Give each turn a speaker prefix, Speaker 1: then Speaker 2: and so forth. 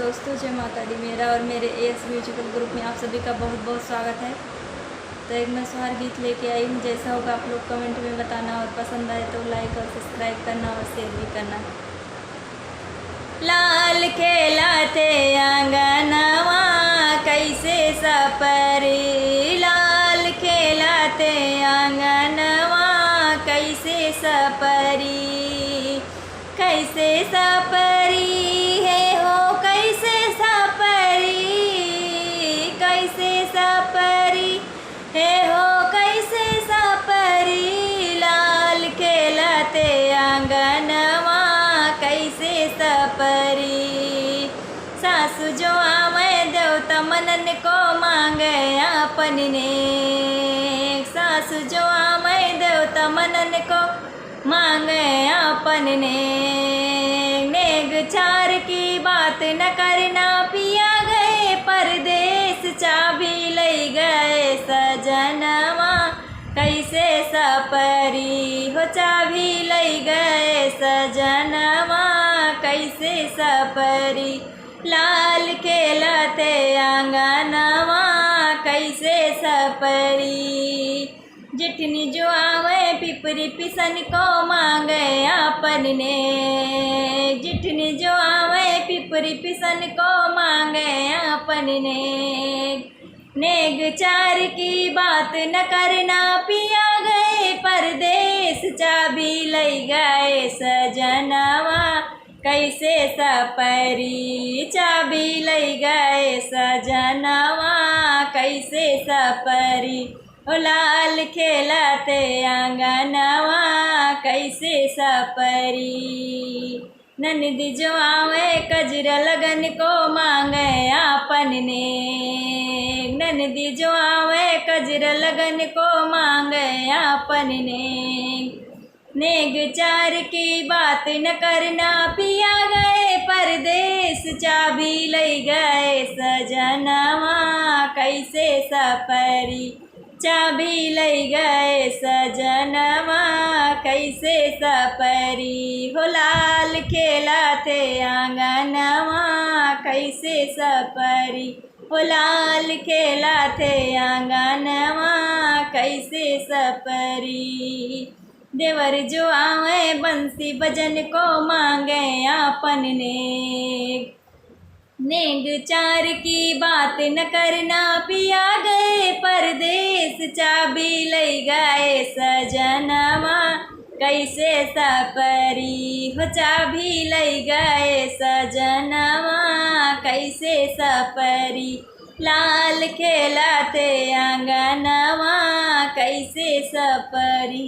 Speaker 1: दोस्तों, जय माता दी। मेरा और मेरे एएस म्यूजिकल ग्रुप में आप सभी का बहुत बहुत स्वागत है। तो एक मैं सोहर गीत लेके आई हूँ। जैसा होगा आप लोग कमेंट में बताना, और पसंद आए तो लाइक और सब्सक्राइब करना और शेयर भी करना। लाल खेलाते आंगनवा कैसे सपरी, लाल खेलाते आंगनवा कैसे सपरी, कैसे सपरी है हो, कैसे सपरी, कैसे सपरी है हो, कैसे सपरी। लाल खेलते आंगनवा कैसे सपरी। सासु जो आवे देवता मनन को मांगे अपन ने, सासु जो आवे देवता मनन को मांगे अपन ने। नेग चार की बात न करना, पिया गए परदेश चाबी लई गए सजनवा कैसे सपरी हो, चाबी लई गए सजनवा कैसे सपरी। लाल खेलते आंगनवा कैसे सपरी। जिठनी जो आवे पिपरी पिसन को मांगे अपन ने, जिठनी जो आवे पिपरी पिसन को मांगे अपन ने। नेग चार की बात न करना, पिया गए परदेश चाबी लई गए सजनवा कैसे सपरी, चाबी लई गए सजनवा कैसे सपरी। ओ लाल खेलते आंगनवा कैसे सपरी। ननदी जो आवे कजरा लगन को मांगे अपन ने, ननदी जो आवे कजरा लगन को मांगे अपन ने। नेग चार की बात न करना, पिया गए परदेश चाबी लई गए सजनवा कैसे सपरी, चाबी लई गए सजनवा कैसे सपरी। हो लाल खेलते आंगनवा कैसे सपरी, हो लाल खेलते आंगनवा कैसे सपरी। देवर जो आवे बंसी बजन को मांगे अपन ने, नेग चार की बात न करना, पिया गए परदेश चाबी लई गए सजनवा कैसे सपरी हो, चाबी लई गए सजनवा कैसे सपरी। लाल खेलते आंगनवा कैसे सपरी।